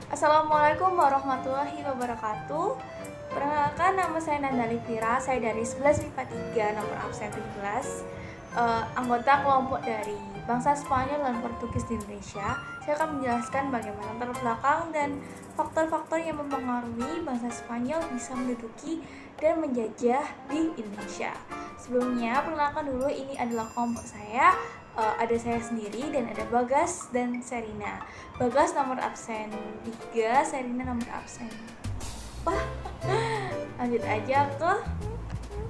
Assalamualaikum warahmatullahi wabarakatuh. Perkenalkan, nama saya Nanda Livira. Saya dari 11 MIPA 3 nomor absen 17, anggota kelompok dari bangsa Spanyol dan Portugis di Indonesia. Saya akan menjelaskan bagaimana latar belakang dan faktor-faktor yang mempengaruhi bangsa Spanyol bisa menduduki dan menjajah di Indonesia. Sebelumnya, perkenalkan dulu, ini adalah kelompok saya. Ada saya sendiri dan ada Bagas dan Serina. Bagas nomor absen 3, Serina nomor absen 4. Lanjut aja ke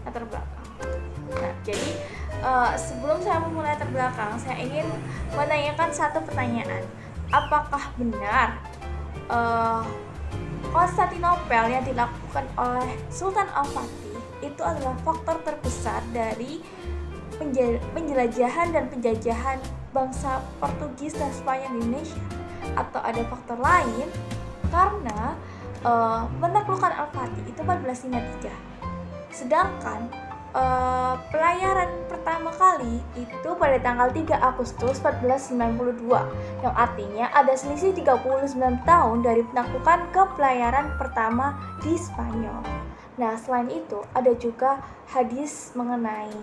latar belakang. Nah, jadi sebelum saya memulai latar belakang, saya ingin menanyakan satu pertanyaan. Apakah benar Konstantinopel yang dilakukan oleh Sultan Al-Fatih itu adalah faktor terbesar dari penjelajahan dan penjajahan bangsa Portugis dan Spanyol di Indonesia, atau ada faktor lain? Karena menaklukkan Al-Fatih itu 1453, sedangkan pelayaran pertama kali itu pada tanggal 3 Agustus 1492, yang artinya ada selisih 39 tahun dari penaklukan ke pelayaran pertama di Spanyol. Nah, selain itu ada juga hadis mengenai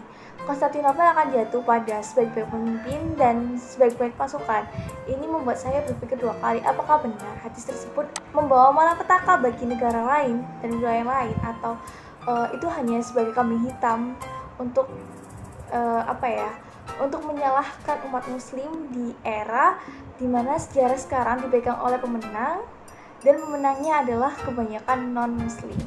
Konstantinopel akan jatuh pada sebaik-baik pemimpin dan sebaik-baik pasukan. Ini membuat saya berpikir dua kali, apakah benar hadis tersebut membawa malapetaka bagi negara lain dan wilayah lain, atau itu hanya sebagai kambing hitam untuk untuk menyalahkan umat muslim di era dimana sejarah sekarang dipegang oleh pemenang, dan pemenangnya adalah kebanyakan non-muslim.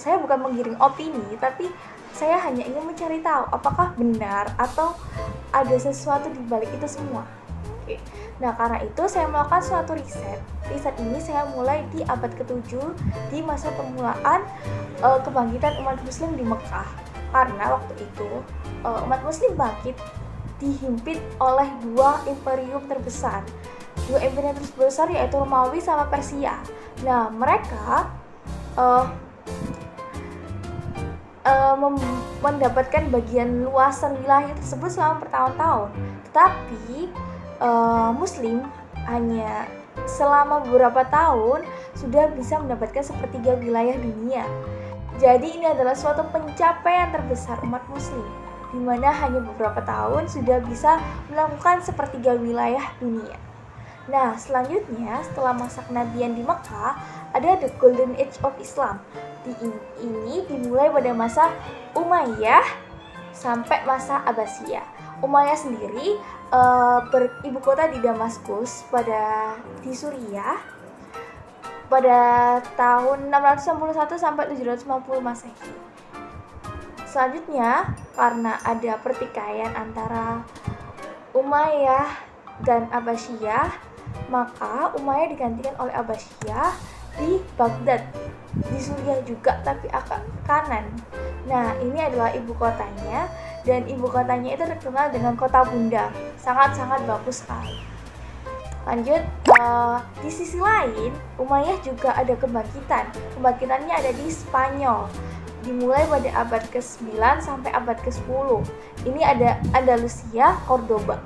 Saya bukan menggiring opini, tapi saya hanya ingin mencari tahu apakah benar atau ada sesuatu di balik itu semua. Oke. Nah, karena itu saya melakukan suatu riset. Riset ini saya mulai di abad ke-7, di masa permulaan kebangkitan umat muslim di Mekah. Karena waktu itu umat muslim bangkit dihimpit oleh dua imperium terbesar. Dua imperium terbesar yaitu Romawi sama Persia. Nah, mereka mendapatkan bagian luasan wilayah tersebut selama bertahun-tahun, tetapi Muslim hanya selama beberapa tahun sudah bisa mendapatkan sepertiga wilayah dunia. Jadi ini adalah suatu pencapaian terbesar umat Muslim, di mana hanya beberapa tahun sudah bisa melakukan sepertiga wilayah dunia. Nah, selanjutnya setelah masa kenabian di Mekah, ada the Golden Age of Islam. Ini dimulai pada masa Umayyah sampai masa Abbasiyah. Umayyah sendiri beribu kota di Damaskus di Suriah pada tahun 691 sampai 750 Masehi. Selanjutnya, karena ada pertikaian antara Umayyah dan Abbasiyah, maka Umayyah digantikan oleh Abbasiyah di Baghdad, di Suriah juga, tapi agak kanan. Nah, ini adalah ibu kotanya, dan ibu kotanya itu terkenal dengan kota bunda, sangat-sangat bagus sekali. Lanjut, di sisi lain, Umayyah juga ada kebangkitan. Kebangkitannya ada di Spanyol, dimulai pada abad ke-9 sampai abad ke-10. Ini ada Andalusia, Cordoba.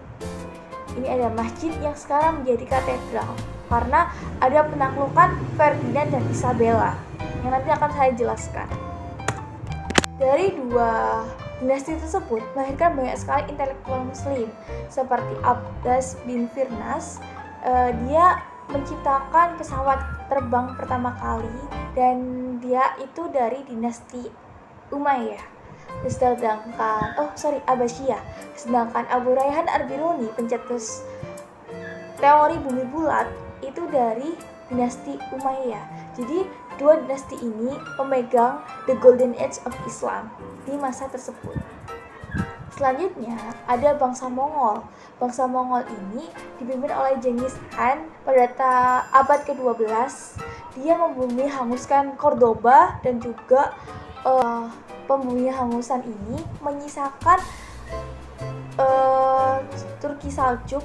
Ini ada masjid yang sekarang menjadi katedral, karena ada penaklukan Ferdinand dan Isabella yang nanti akan saya jelaskan. Dari dua dinasti tersebut melahirkan banyak sekali intelektual muslim seperti Abbas bin Firnas. Dia menciptakan pesawat terbang pertama kali, dan dia itu dari dinasti Umayyah. Abbasiyah. Sedangkan Abu Rayhan Al-Biruni, pencetus teori bumi bulat, itu dari dinasti Umayyah. Jadi dua dinasti ini pemegang the Golden Age of Islam di masa tersebut. Selanjutnya ada bangsa Mongol. Bangsa Mongol ini dipimpin oleh Genghis Khan pada abad ke-12. Dia membumi hanguskan Cordoba, dan juga pembumian hangusan ini menyisakan Turki Saljuk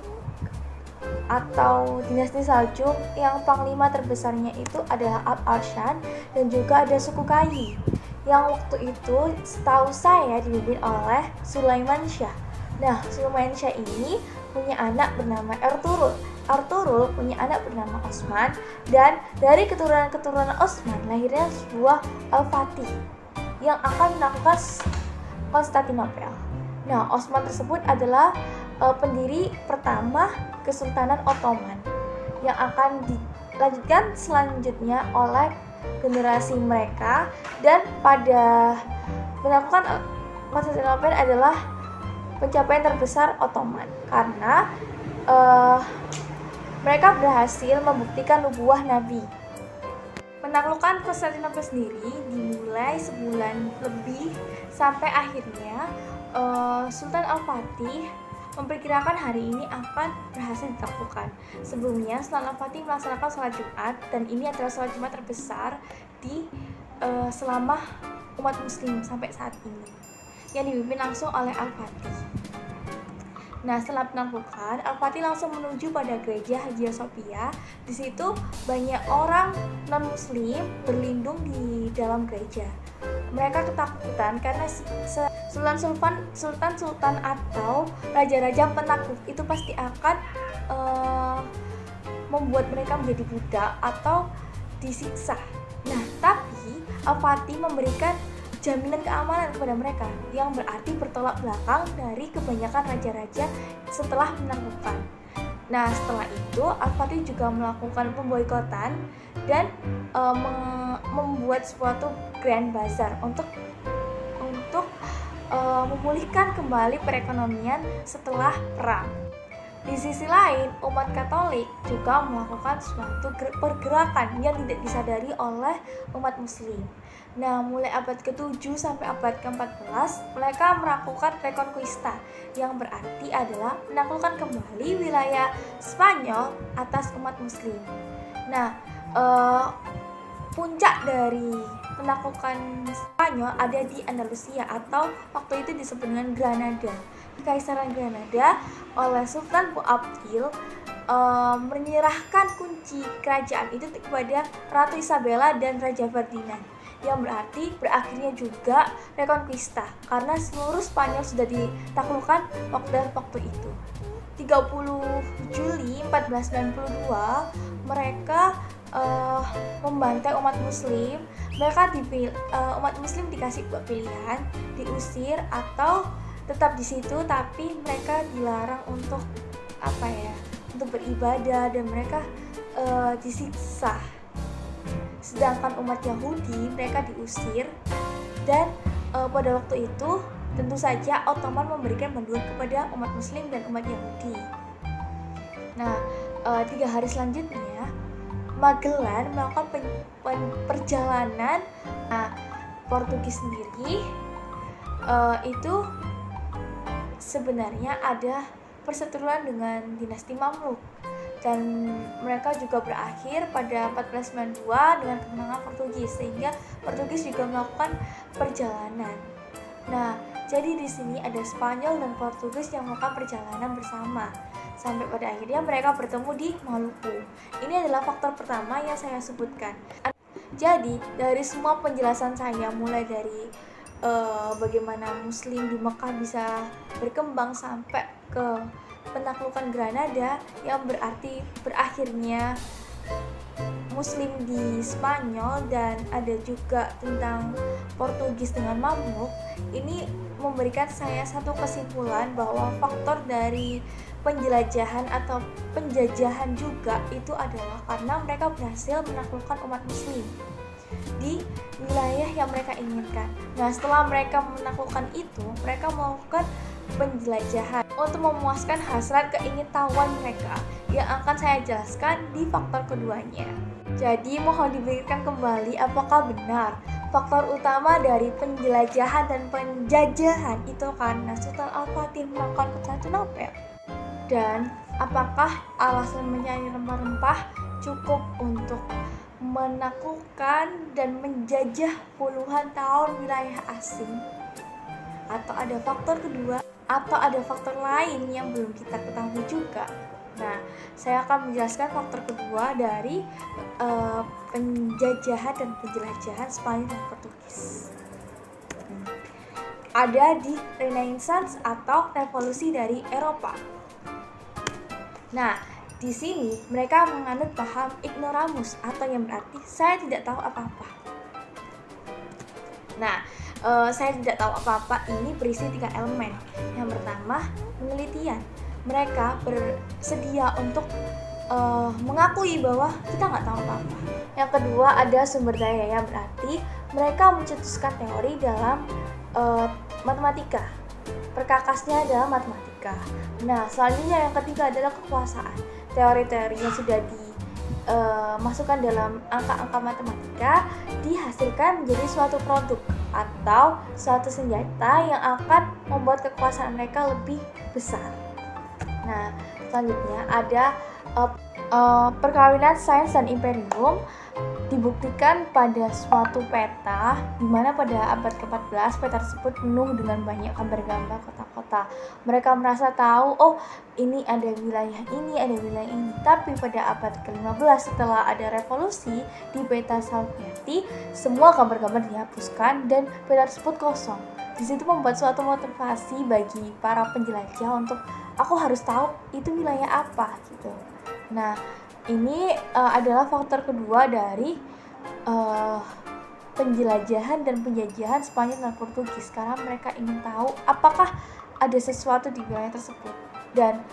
atau dinasti Saljuk, yang panglima terbesarnya itu adalah Alp-Arslan, dan juga ada suku Kayi yang waktu itu setahu saya dipimpin oleh Sulaiman Shah. Nah, Sulaiman Shah ini punya anak bernama Ertugrul. Arturul punya anak bernama Osman, dan dari keturunan-keturunan Osman lahirnya sebuah Al-Fatih yang akan melakukan Konstantinopel. Nah, Osman tersebut adalah pendiri pertama Kesultanan Ottoman yang akan dilanjutkan selanjutnya oleh generasi mereka, dan pada melakukan Konstantinopel adalah pencapaian terbesar Ottoman karena mereka berhasil membuktikan nubuah Nabi. Penaklukan Konstantinopel sendiri dimulai sebulan lebih sampai akhirnya Sultan Al-Fatih memperkirakan hari ini akan berhasil ditaklukkan. Sebelumnya, Sultan Al-Fatih melaksanakan sholat Jumat, dan ini adalah sholat Jumat terbesar di selama umat Muslim sampai saat ini, yang dipimpin langsung oleh Al-Fatih. Nah, setelah penaklukan, Al-Fatih langsung menuju pada gereja Hagia Sophia. Di situ banyak orang non-Muslim berlindung di dalam gereja. Mereka ketakutan karena sultan atau raja-raja penakluk itu pasti akan membuat mereka menjadi budak atau disiksa. Nah, tapi Al-Fatih memberikan jaminan keamanan kepada mereka, yang berarti bertolak belakang dari kebanyakan raja-raja setelah menaklukkan. Nah, setelah itu Al-Fatih juga melakukan pemboikotan dan membuat suatu grand bazaar untuk memulihkan kembali perekonomian setelah perang. Di sisi lain, umat Katolik juga melakukan suatu pergerakan yang tidak disadari oleh umat Muslim. Nah, mulai abad ke-7 sampai abad ke-14, mereka melakukan Reconquista, yang berarti adalah menaklukkan kembali wilayah Spanyol atas umat Muslim. Nah, puncak dari penaklukan Spanyol ada di Andalusia, atau waktu itu disebut dengan Granada. Kekaisaran Granada oleh Sultan Boabdil menyerahkan kunci kerajaan itu kepada Ratu Isabella dan Raja Ferdinand, yang berarti berakhirnya juga Reconquista karena seluruh Spanyol sudah ditaklukkan waktu itu. 30 Juli 1492 mereka membantai umat Muslim. Umat Muslim dikasih pilihan, diusir atau tetap di situ, tapi mereka dilarang untuk untuk beribadah, dan mereka disiksa. Sedangkan umat Yahudi mereka diusir, dan pada waktu itu tentu saja Ottoman memberikan bantuan kepada umat Muslim dan umat Yahudi. Nah, 3 hari selanjutnya Magellan melakukan perjalanan. Portugis sendiri itu sebenarnya ada perseteruan dengan dinasti Mamluk, dan mereka juga berakhir pada 1492 dengan kemenangan Portugis, sehingga Portugis juga melakukan perjalanan. Nah, jadi di sini ada Spanyol dan Portugis yang melakukan perjalanan bersama sampai pada akhirnya mereka bertemu di Maluku. Ini adalah faktor pertama yang saya sebutkan. Jadi dari semua penjelasan saya, mulai dari bagaimana Muslim di Mekah bisa berkembang sampai ke penaklukan Granada yang berarti berakhirnya Muslim di Spanyol, dan ada juga tentang Portugis dengan Mamluk, ini memberikan saya satu kesimpulan bahwa faktor dari penjelajahan atau penjajahan juga itu adalah karena mereka berhasil menaklukkan umat Muslim di wilayah yang mereka inginkan. Nah, setelah mereka menaklukkan itu, mereka melakukan penjelajahan untuk memuaskan hasrat keingintahuan mereka yang akan saya jelaskan di faktor keduanya. Jadi mohon dipikirkan kembali, apakah benar faktor utama dari penjelajahan dan penjajahan itu karena Sultan Al-Fatih melakukan Konstantinopel? Dan apakah alasan mencari rempah-rempah cukup untuk menaklukkan dan menjajah puluhan tahun wilayah asing? Atau ada faktor kedua, atau ada faktor lain yang belum kita ketahui juga? Nah, saya akan menjelaskan faktor kedua dari penjajahan dan penjelajahan Spanyol dan Portugis. Ada di Renaissance atau revolusi dari Eropa. Nah, Di sini mereka menganut paham ignoramus atau yang berarti saya tidak tahu apa-apa. Nah, saya tidak tahu apa-apa ini berisi 3 elemen. Yang pertama, penelitian. Mereka bersedia untuk mengakui bahwa kita nggak tahu apa-apa. Yang kedua, ada sumber daya, yang berarti mereka mencetuskan teori dalam matematika. Perkakasnya adalah matematika. Nah, selanjutnya yang ketiga adalah kekuasaan. Teori-teori yang sudah dimasukkan dalam angka-angka matematika dihasilkan menjadi suatu produk atau suatu senjata yang akan membuat kekuasaan mereka lebih besar. Nah, selanjutnya ada perkawinan sains dan imperium dibuktikan pada suatu peta di mana pada abad ke-14 peta tersebut penuh dengan banyak gambar-gambar kota-kota. Mereka merasa tahu, oh ini ada wilayah ini, ada wilayah ini. Tapi pada abad ke-15 setelah ada revolusi di peta Salviati, semua gambar-gambar dihapuskan dan peta tersebut kosong. Di situ membuat suatu motivasi bagi para penjelajah untuk aku harus tahu itu wilayah apa gitu. Nah, ini adalah faktor kedua dari penjelajahan dan penjajahan Spanyol dan Portugis, karena mereka ingin tahu apakah ada sesuatu di wilayah tersebut, dan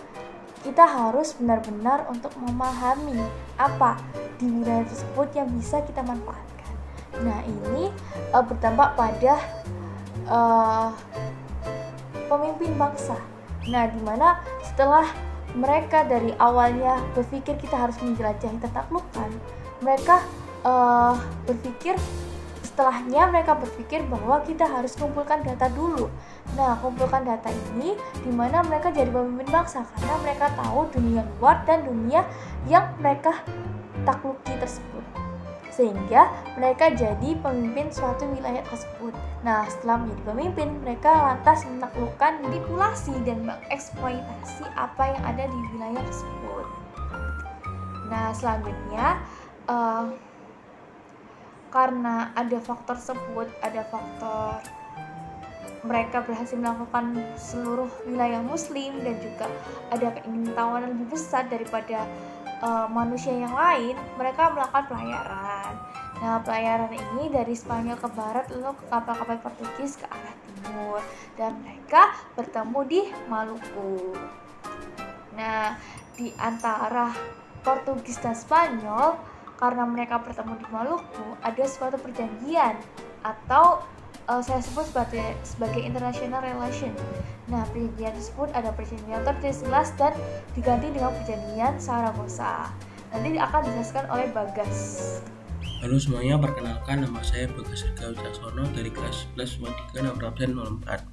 kita harus benar-benar untuk memahami apa di wilayah tersebut yang bisa kita manfaatkan. Nah, ini berdampak pada pemimpin bangsa. Nah, dimana setelah mereka dari awalnya berpikir kita harus menjelajahi taklukkan, mereka mereka berpikir bahwa kita harus kumpulkan data dulu. Nah, kumpulkan data ini dimana mereka jadi pemimpin bangsa, karena mereka tahu dunia luar dan dunia yang mereka takluki tersebut, sehingga mereka jadi pemimpin suatu wilayah tersebut. Nah, setelah menjadi pemimpin, mereka lantas menaklukkan, manipulasi dan mengeksploitasi apa yang ada di wilayah tersebut. Nah, selanjutnya karena ada faktor tersebut, ada faktor mereka berhasil melakukan seluruh wilayah muslim dan juga ada keingintahuan lebih besar daripada manusia yang lain, mereka melakukan pelayaran. Nah, pelayaran ini dari Spanyol ke barat lalu ke kapal-kapal Portugis ke arah timur, dan mereka bertemu di Maluku. Nah, di antara Portugis dan Spanyol, karena mereka bertemu di Maluku, ada suatu perjanjian atau saya sebut sebagai international relation. Nah, perjanjian tersebut ada perjanjian Tordesillas dan diganti dengan perjanjian Saragossa. Nanti akan dijelaskan oleh Bagas. Halo semuanya, perkenalkan nama saya Bagas Rika Wicaksono dari kelas 11 3 nomor absen 04.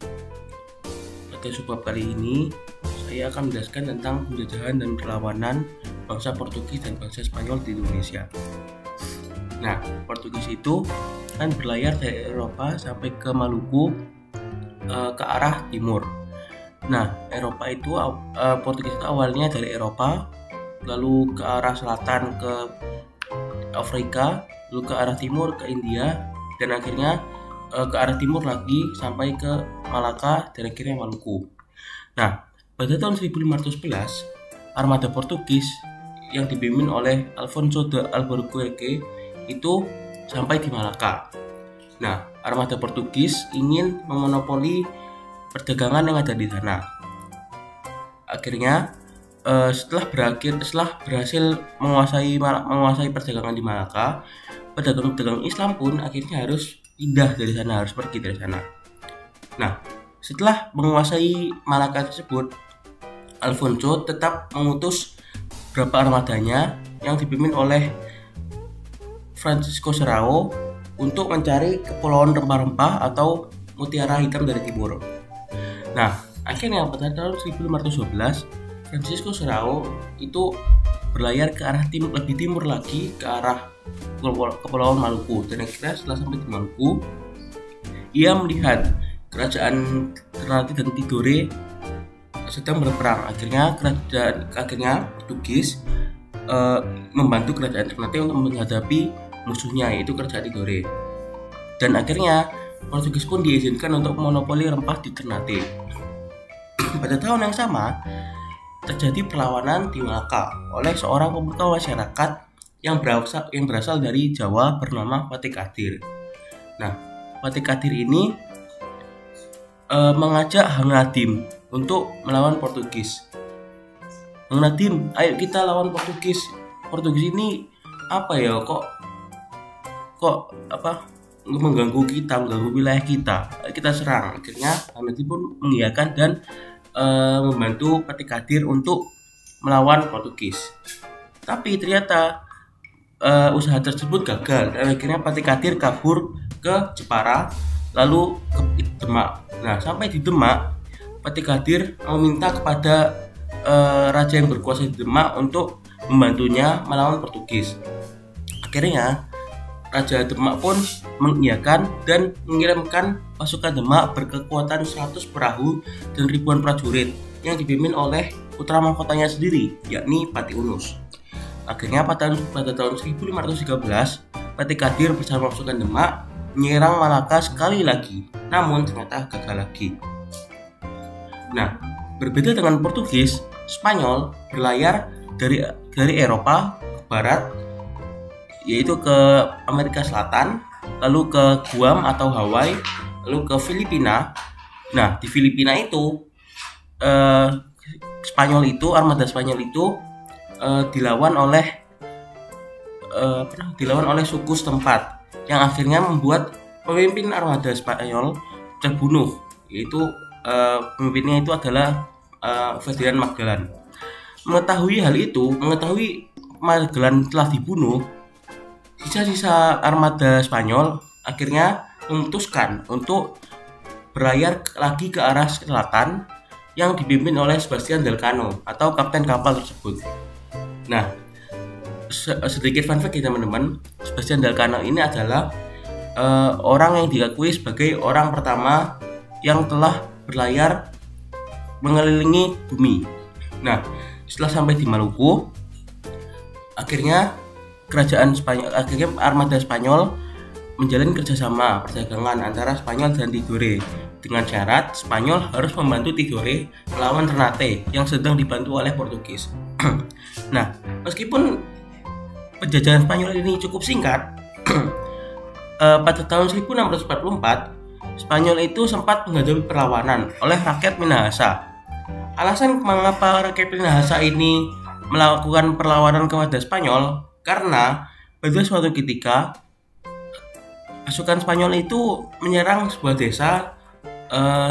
Pada subbab kali ini, saya akan menjelaskan tentang penjajahan dan perlawanan bangsa Portugis dan bangsa Spanyol di Indonesia. Nah, Portugis itu kan berlayar dari Eropa sampai ke Maluku ke arah timur. Nah, Portugis itu awalnya dari Eropa, lalu ke arah selatan ke Afrika, lalu ke arah timur ke India, dan akhirnya ke arah timur lagi sampai ke Malaka dan akhirnya Maluku. Nah, pada tahun 1511, armada Portugis yang dipimpin oleh Alfonso de Albuquerque itu sampai di Malaka. Nah, armada Portugis ingin memonopoli perdagangan yang ada di sana. Akhirnya, setelah berhasil menguasai perdagangan di Malaka, pedagang-pedagang Islam pun akhirnya harus pindah dari sana, harus pergi dari sana. Nah, setelah menguasai Malaka tersebut, Alfonso tetap mengutus beberapa armadanya yang dipimpin oleh Francisco Serrao untuk mencari kepulauan rempah-rempah atau mutiara hitam dari timur. Nah, akhirnya pada tahun 1512, Francisco Serrao itu berlayar ke arah lebih timur lagi ke arah kepulauan Maluku, dan akhirnya setelah sampai di Maluku, ia melihat kerajaan Ternate dan Tidore sedang berperang. Akhirnya Portugis membantu kerajaan Ternate untuk menghadapi musuhnya, yaitu kerajaan Tidore. Dan akhirnya Portugis pun diizinkan untuk monopoli rempah di Ternate. Pada tahun yang sama, terjadi perlawanan di Malaka oleh seorang pemuka masyarakat yang berasal dari Jawa bernama Wati Kadir. Nah, Wati Kadir ini mengajak Hang Nadim untuk melawan Portugis. Hang Nadim, ayo kita lawan Portugis. Portugis ini apa ya? Kok mengganggu kita, mengganggu wilayah kita. Kita serang. Akhirnya Hang Nadim pun mengiyakan dan membantu Wati Kadir untuk melawan Portugis. Tapi ternyata usaha tersebut gagal dan akhirnya Wati Kadir kabur ke Jepara lalu ke Demak. Nah, sampai di Demak, Wati Kadir meminta kepada raja yang berkuasa di Demak untuk membantunya melawan Portugis. Akhirnya Raja Demak pun mengiyakan dan mengirimkan pasukan Demak berkekuatan 100 perahu dan ribuan prajurit yang dipimpin oleh putra mahkotanya sendiri, yakni Pati Unus. Akhirnya pada tahun 1513, Wati Kadir bersama pasukan Demak menyerang Malaka sekali lagi, namun ternyata gagal lagi. Nah, berbeda dengan Portugis, Spanyol berlayar dari Eropa ke barat, yaitu ke Amerika Selatan, lalu ke Guam atau Hawaii, lalu ke Filipina. Nah, di Filipina itu armada Spanyol itu dilawan oleh suku setempat yang akhirnya membuat pemimpin armada Spanyol terbunuh, yaitu pemimpinnya itu adalah Ferdinand Magellan. Mengetahui Magellan telah dibunuh, sisa-sisa armada Spanyol akhirnya memutuskan untuk berlayar lagi ke arah selatan yang dipimpin oleh Sebastian Elcano atau kapten kapal tersebut. Nah, sedikit fun fact ya teman-teman, Sebastian Elcano ini adalah orang yang diakui sebagai orang pertama yang telah berlayar mengelilingi bumi. Nah, setelah sampai di Maluku, akhirnya armada Spanyol menjalin kerjasama perdagangan antara Spanyol dan Tidore dengan syarat Spanyol harus membantu Tidore melawan Ternate yang sedang dibantu oleh Portugis. Nah, meskipun penjajahan Spanyol ini cukup singkat, pada tahun 1644 Spanyol itu sempat menghadapi perlawanan oleh rakyat Minahasa. Alasan mengapa rakyat Minahasa ini melakukan perlawanan kepada Spanyol karena pada suatu ketika pasukan Spanyol itu menyerang sebuah desa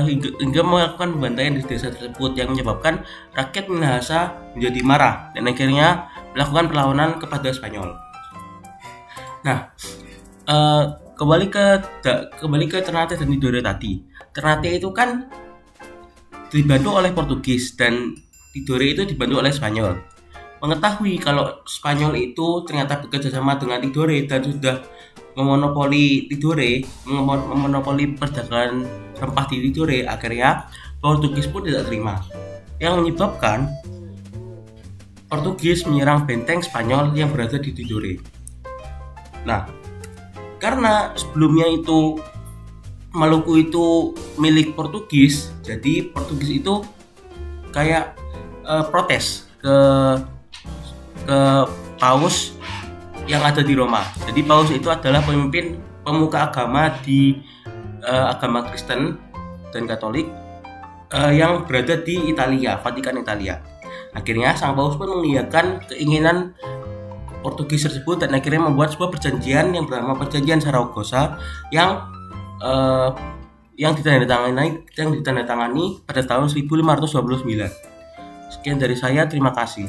hingga melakukan pembantaian di desa tersebut yang menyebabkan rakyat Minahasa menjadi marah dan akhirnya melakukan perlawanan kepada Spanyol. Nah, kembali ke Ternate dan Tidore tadi. Ternate itu kan dibantu oleh Portugis dan Tidore itu dibantu oleh Spanyol. Mengetahui kalau Spanyol itu ternyata bekerja sama dengan Tidore dan sudah memonopoli perdagangan rempah di Tidore, akhirnya Portugis pun tidak terima, yang menyebabkan Portugis menyerang benteng Spanyol yang berada di Tidore. Nah, karena sebelumnya itu Maluku itu milik Portugis, jadi Portugis itu kayak protes ke Paus yang ada di Roma. Jadi Paus itu adalah pemimpin pemuka agama di agama Kristen dan Katolik yang berada di Italia, Vatikan Italia. Akhirnya sang Paus pun mengiyakan keinginan Portugis tersebut dan akhirnya membuat sebuah perjanjian yang bernama Perjanjian Saragossa yang ditandatangani pada tahun 1529. Sekian dari saya, terima kasih.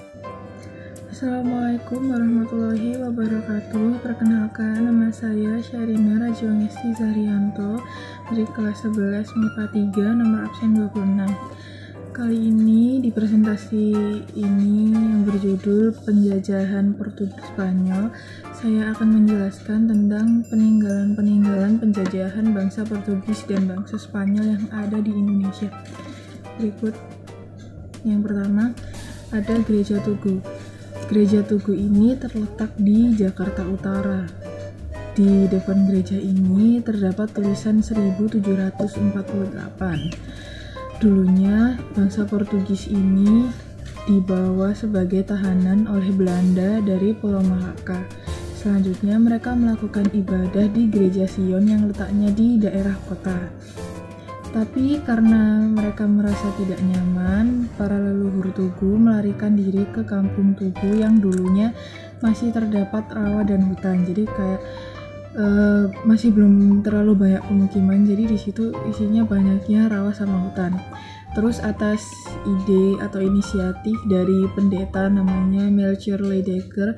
Assalamualaikum warahmatullahi wabarakatuh. Perkenalkan, nama saya Syarina Rajwangesti Zahrianto dari kelas 11 MIPA 3 nomor absen 26. Kali ini di presentasi ini yang berjudul Penjajahan Portugis Spanyol, saya akan menjelaskan tentang peninggalan penjajahan bangsa Portugis dan bangsa Spanyol yang ada di Indonesia. Berikut. Yang pertama, ada Gereja Tugu. Gereja Tugu ini terletak di Jakarta Utara. Di depan gereja ini terdapat tulisan 1748. Dulunya bangsa Portugis ini dibawa sebagai tahanan oleh Belanda dari Pulau Malaka. Selanjutnya mereka melakukan ibadah di Gereja Sion yang letaknya di daerah kota. Tapi karena mereka merasa tidak nyaman, para leluhur Tugu melarikan diri ke kampung Tugu yang dulunya masih terdapat rawa dan hutan. Jadi kayak masih belum terlalu banyak pemukiman, jadi di situ isinya banyaknya rawa sama hutan. Terus atas ide atau inisiatif dari pendeta namanya Melchior Leidecker,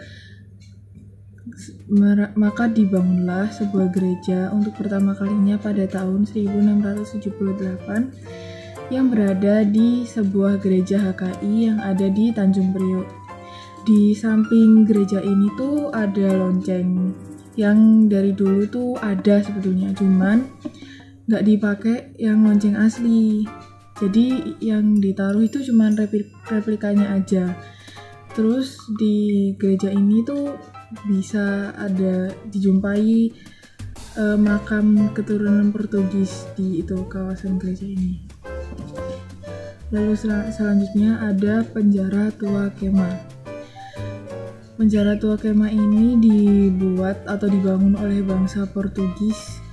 maka dibangunlah sebuah gereja untuk pertama kalinya pada tahun 1678 yang berada di sebuah gereja HKI yang ada di Tanjung Priok. Di samping gereja ini tuh ada lonceng yang dari dulu tuh ada sebetulnya, cuman nggak dipakai yang lonceng asli. Jadi yang ditaruh itu cuman replikanya aja. Terus di gereja ini tuh bisa ada dijumpai makam keturunan Portugis di itu kawasan gereja ini. Lalu selanjutnya ada penjara tua Kema. Penjara tua Kema ini dibuat atau dibangun oleh bangsa Portugis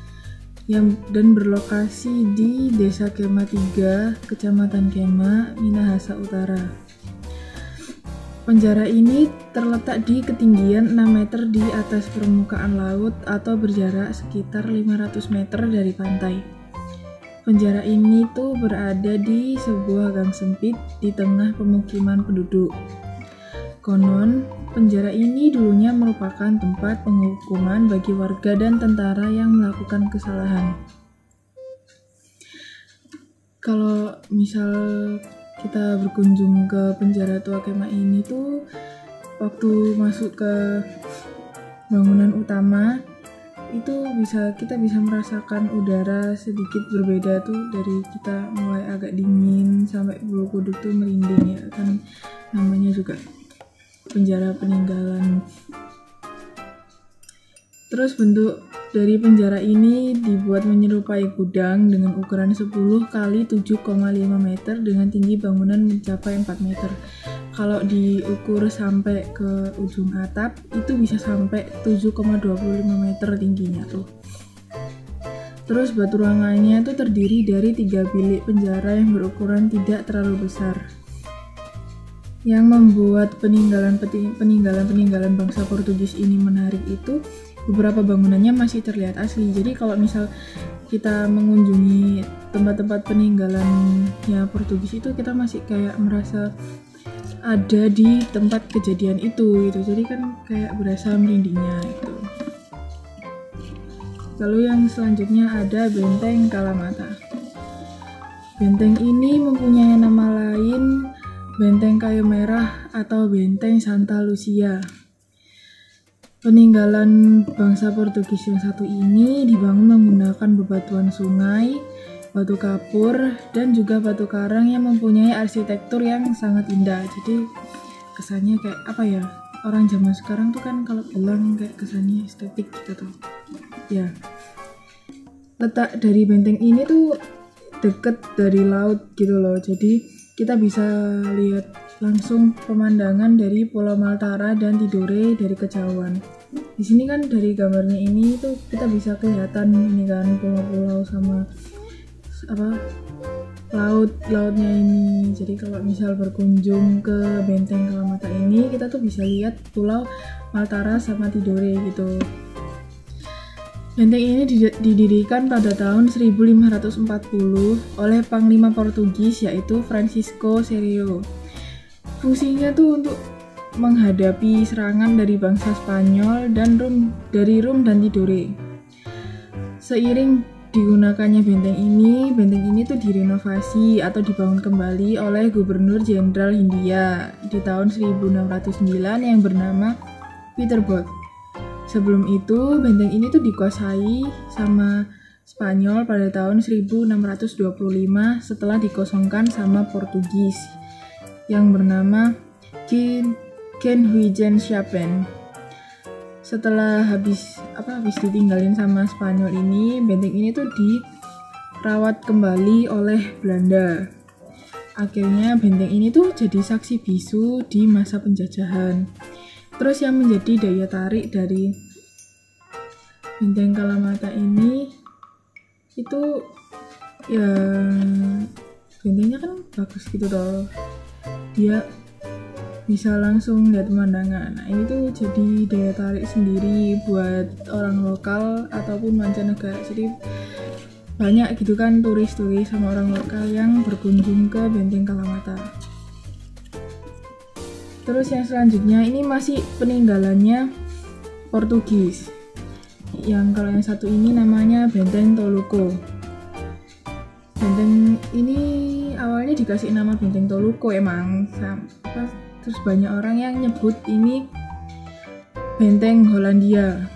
dan berlokasi di Desa Kema 3, Kecamatan Kema, Minahasa Utara. Penjara ini terletak di ketinggian 6 meter di atas permukaan laut atau berjarak sekitar 500 meter dari pantai. Penjara ini tuh berada di sebuah gang sempit di tengah pemukiman penduduk. Konon, penjara ini dulunya merupakan tempat penghukuman bagi warga dan tentara yang melakukan kesalahan. Kalau misal kita berkunjung ke penjara tua Kema ini tuh, waktu masuk ke bangunan utama itu kita bisa merasakan udara sedikit berbeda tuh, dari kita mulai agak dingin sampai bulu kuduk tuh merinding ya kan, namanya juga penjara peninggalan. Terus bentuk dari penjara ini dibuat menyerupai gudang dengan ukuran 10 kali 7,5 meter dengan tinggi bangunan mencapai 4 meter. Kalau diukur sampai ke ujung atap itu bisa sampai 7,25 meter tingginya tuh. Terus batu ruangannya itu terdiri dari 3 bilik penjara yang berukuran tidak terlalu besar. Yang membuat peninggalan bangsa Portugis ini menarik itu, beberapa bangunannya masih terlihat asli. Jadi kalau misal kita mengunjungi tempat-tempat peninggalannya Portugis itu, kita masih kayak merasa ada di tempat kejadian itu gitu. Jadi kan kayak berasa merindingnya itu. Lalu yang selanjutnya ada Benteng Kalamata. Benteng ini mempunyai nama lain Benteng Kayu Merah atau Benteng Santa Lucia. Peninggalan bangsa Portugis yang satu ini dibangun menggunakan bebatuan sungai, batu kapur, dan juga batu karang yang mempunyai arsitektur yang sangat indah. Jadi kesannya kayak apa ya, orang zaman sekarang tuh kan kalau bilang kayak kesannya estetik gitu tuh ya. Letak dari benteng ini tuh deket dari laut gitu loh, jadi kita bisa lihat langsung pemandangan dari Pulau Maltara dan Tidore dari kejauhan. Di sini kan dari gambarnya ini tuh kita bisa kelihatan ini kan pulau-pulau sama lautnya ini. Jadi kalau misal berkunjung ke Benteng Kalamata ini, kita tuh bisa lihat Pulau Maltara sama Tidore gitu. Benteng ini didirikan pada tahun 1540 oleh Panglima Portugis yaitu Francisco Serrao. Fungsinya tuh untuk menghadapi serangan dari bangsa Spanyol dan dari Rum dan Tidore. Seiring digunakannya benteng ini tuh direnovasi atau dibangun kembali oleh Gubernur Jenderal Hindia di tahun 1609 yang bernama Peterbot. Sebelum itu, benteng ini tuh dikuasai sama Spanyol pada tahun 1625 setelah dikosongkan sama Portugis yang bernama Kenhuizen-Schapen. Setelah habis ditinggalin sama Spanyol ini, benteng ini tuh dirawat kembali oleh Belanda. akhirnya benteng ini tuh jadi saksi bisu di masa penjajahan. Terus yang menjadi daya tarik dari Benteng Kalamata ini itu ya bentengnya kan bagus gitu loh, dia bisa langsung lihat pemandangan. Nah ini tuh jadi daya tarik sendiri buat orang lokal ataupun mancanegara. Jadi banyak gitu kan turis-turis sama orang lokal yang berkunjung ke Benteng Kalamata. Terus yang selanjutnya ini masih peninggalannya Portugis. Kalau yang satu ini namanya Benteng Toluco. Benteng ini awalnya dikasih nama Benteng Toluco emang, terus banyak orang yang nyebut ini Benteng Hollandia.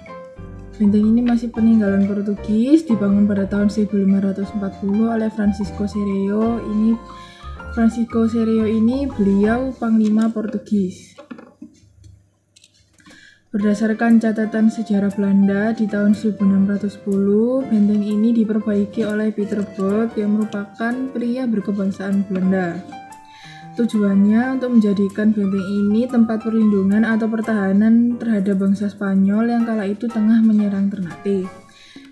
Benteng ini masih peninggalan Portugis, dibangun pada tahun 1540 oleh Francisco Serreo. Francisco Serreo ini beliau panglima Portugis. Berdasarkan catatan sejarah Belanda di tahun 1610, benteng ini diperbaiki oleh Pieter Both yang merupakan pria berkebangsaan Belanda. Tujuannya untuk menjadikan benteng ini tempat perlindungan atau pertahanan terhadap bangsa Spanyol yang kala itu tengah menyerang Ternate.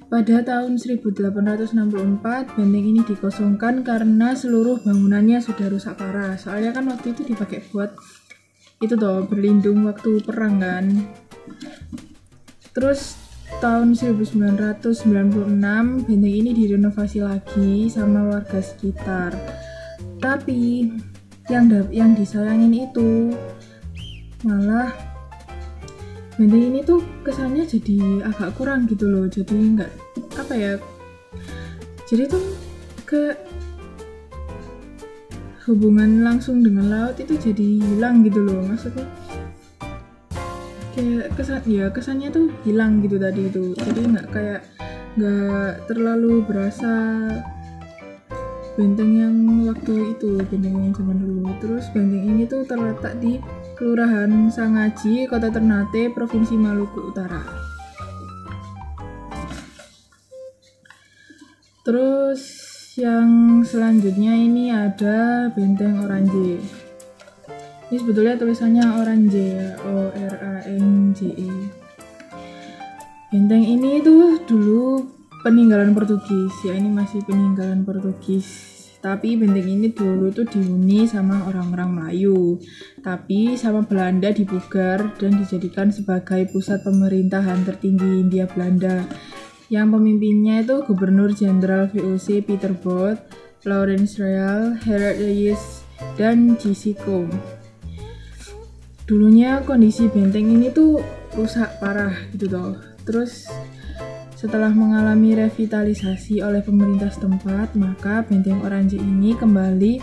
Pada tahun 1864, benteng ini dikosongkan karena seluruh bangunannya sudah rusak parah. Soalnya kan waktu itu dipakai buat itu toh, berlindung waktu perang kan. Terus tahun 1996 benteng ini direnovasi lagi sama warga sekitar. Tapi yang disayangin itu malah benteng ini tuh kesannya jadi agak kurang gitu loh. Jadi nggak jadi tuh ke hubungan langsung dengan laut itu jadi hilang gitu loh. Maksudnya kayak kesannya tuh hilang gitu tadi itu. Jadi nggak terlalu berasa benteng yang waktu itu, benteng yang zaman dulu. Terus benteng ini tuh terletak di Kelurahan Sangaji, Kota Ternate, Provinsi Maluku Utara. Terus yang selanjutnya ini ada Benteng Oranje. Ini sebetulnya tulisannya Oranje ya, Oranje. Benteng ini tuh dulu peninggalan Portugis ya, ini masih peninggalan Portugis. Tapi benteng ini dulu tuh dihuni sama orang-orang Melayu, tapi sama Belanda dipugar dan dijadikan sebagai pusat pemerintahan tertinggi Hindia Belanda. Yang pemimpinnya itu Gubernur Jenderal VOC Pieter Both, Laurens Real, Gerard Reyes, dan J.C. Coombe. Dulunya kondisi benteng ini tuh rusak parah gitu toh. Terus setelah mengalami revitalisasi oleh pemerintah setempat, maka Benteng Oranje ini kembali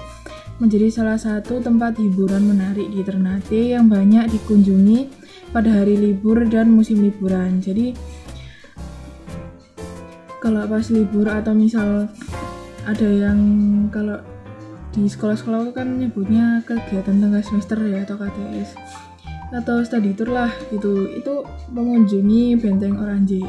menjadi salah satu tempat hiburan menarik di Ternate yang banyak dikunjungi pada hari libur dan musim liburan. Jadi kalau pas libur atau misal ada yang kalau di sekolah-sekolah kan nyebutnya kegiatan tengah semester ya, atau KTS atau study tour lah gitu, itu mengunjungi Benteng Oranje.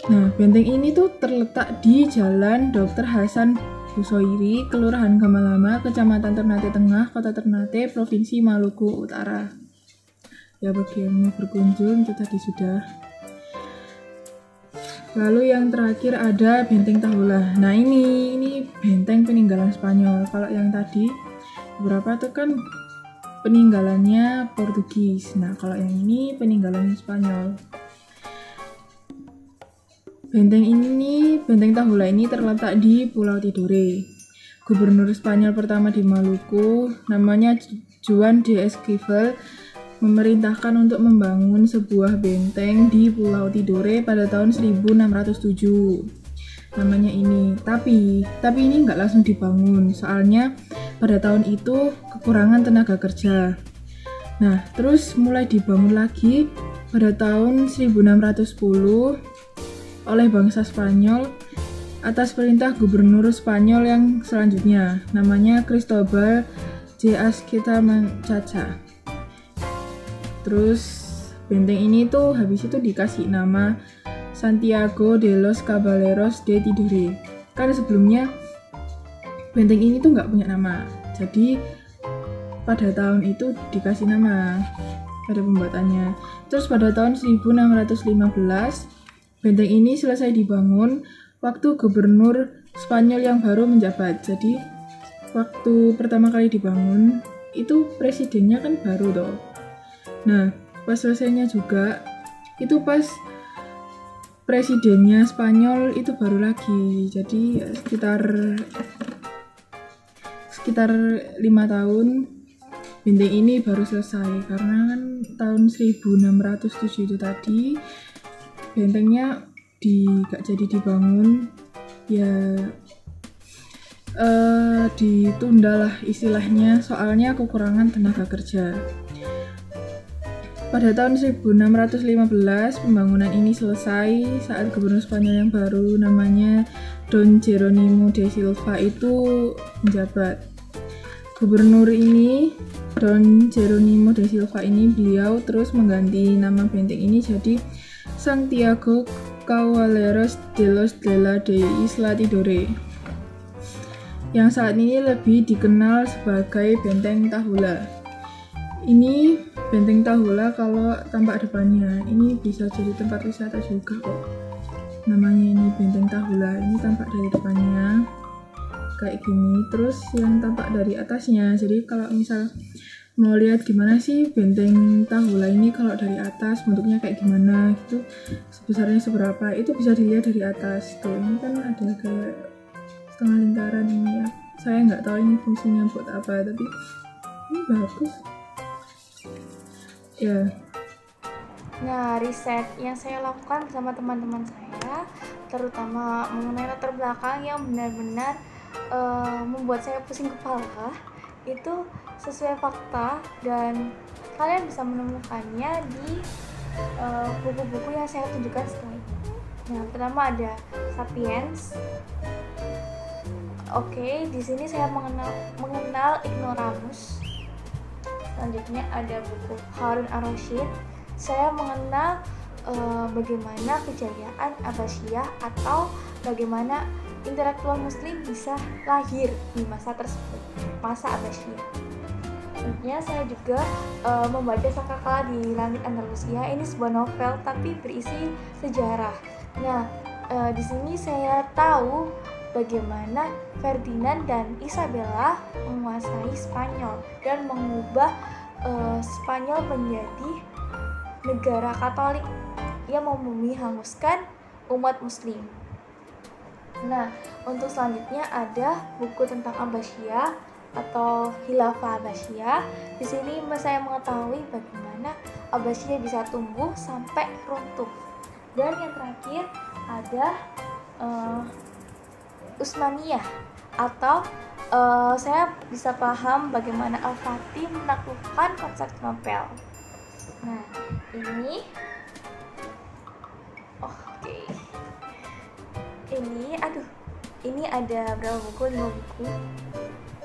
Nah, benteng ini tuh terletak di Jalan Dr. Hasan Busoiri, Kelurahan Gamalama, Kecamatan Ternate Tengah, Kota Ternate, Provinsi Maluku Utara. Ya bagi yang mau berkunjung itu tadi sudah. Lalu yang terakhir ada Benteng Tahula. Nah ini benteng peninggalan Spanyol. Kalau yang tadi beberapa itu kan peninggalannya Portugis. Nah kalau yang ini peninggalan Spanyol. Benteng Tahula ini terletak di Pulau Tidore. Gubernur Spanyol pertama di Maluku, namanya Juan de Esquivel, memerintahkan untuk membangun sebuah benteng di Pulau Tidore pada tahun 1607. Namanya ini. Tapi ini nggak langsung dibangun, soalnya pada tahun itu kekurangan tenaga kerja. Nah, terus mulai dibangun lagi pada tahun 1610 oleh bangsa Spanyol atas perintah gubernur Spanyol yang selanjutnya, namanya Cristobal de Azquita Manchaca. Terus benteng ini tuh habis itu dikasih nama Santiago de los Caballeros de Tidore. Kan sebelumnya benteng ini tuh nggak punya nama. Jadi pada tahun itu dikasih nama pada pembuatannya. Terus pada tahun 1615 benteng ini selesai dibangun waktu gubernur Spanyol yang baru menjabat. Jadi waktu pertama kali dibangun itu presidennya kan baru toh. Nah, pas selesainya juga itu pas presidennya Spanyol itu baru lagi. Jadi sekitar 5 tahun benteng ini baru selesai, karena kan tahun 1607 itu tadi bentengnya gak jadi dibangun, ya ditunda lah istilahnya, soalnya kekurangan tenaga kerja. Pada tahun 1615 pembangunan ini selesai saat gubernur Spanyol yang baru namanya Don Jerónimo de Silva itu menjabat. Gubernur ini, Don Jerónimo de Silva ini, beliau terus mengganti nama benteng ini jadi Santiago Caballeros de los de Isla Tidore, yang saat ini lebih dikenal sebagai Benteng Tahula. Ini Benteng Tahula kalau tampak depannya, ini bisa jadi tempat wisata juga kok. Namanya ini Benteng Tahula, ini tampak dari depannya kayak gini, terus yang tampak dari atasnya. Jadi kalau misal mau lihat gimana sih Benteng Tahula ini kalau dari atas bentuknya kayak gimana gitu, sebesarnya seberapa, itu bisa dilihat dari atas. Tuh ini kan ada kayak setengah lingkaran ini ya. Saya nggak tahu ini fungsinya buat apa, tapi ini bagus ya. Nah, riset yang saya lakukan bersama teman-teman saya, terutama mengenai latar belakang yang benar-benar membuat saya pusing kepala, itu sesuai fakta dan kalian bisa menemukannya di buku-buku yang saya tunjukkan setelah ini. Nah, pertama ada Sapiens. Oke, di sini saya mengenal Ignoramus. Selanjutnya ada buku Harun ar-Rasyid. Saya mengenal bagaimana kejayaan Abbasiyah atau bagaimana intelektual muslim bisa lahir di masa tersebut, masa Abbasiyah. Selanjutnya saya juga membaca Sangkakala di Langit Andalusia. Ini sebuah novel tapi berisi sejarah. Nah, di sini saya tahu bagaimana Ferdinand dan Isabella menguasai Spanyol dan mengubah Spanyol menjadi negara Katolik yang mau menghanguskan umat Muslim. Nah, untuk selanjutnya ada buku tentang Abbasiyah atau Khilafah Abbasiyah. Di sini saya mengetahui bagaimana Abbasiyah bisa tumbuh sampai runtuh. Dan yang terakhir ada Utsmaniyah atau saya bisa paham bagaimana Al-Fatih menaklukkan Konstantinopel. Nah, ini ini ada berapa buku? 5 buku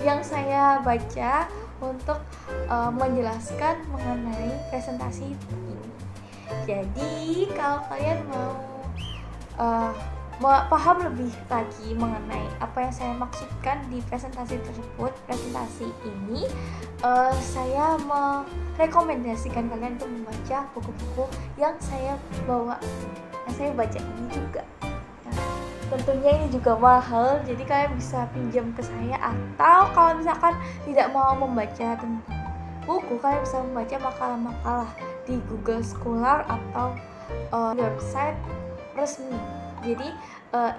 yang saya baca untuk menjelaskan mengenai presentasi ini. Jadi kalau kalian mau paham lebih lagi mengenai apa yang saya maksudkan di presentasi tersebut, presentasi ini, saya merekomendasikan kalian untuk membaca buku-buku yang saya baca ini juga. Tentunya ini juga mahal, jadi kalian bisa pinjam ke saya, atau kalau misalkan tidak mau membaca tentang buku, kalian bisa membaca makalah-makalah di Google Scholar atau website resmi. Jadi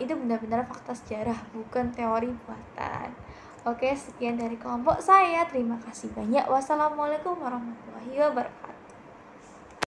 itu benar-benar fakta sejarah, bukan teori buatan. Oke, sekian dari kelompok saya. Terima kasih banyak. Wassalamualaikum warahmatullahi wabarakatuh.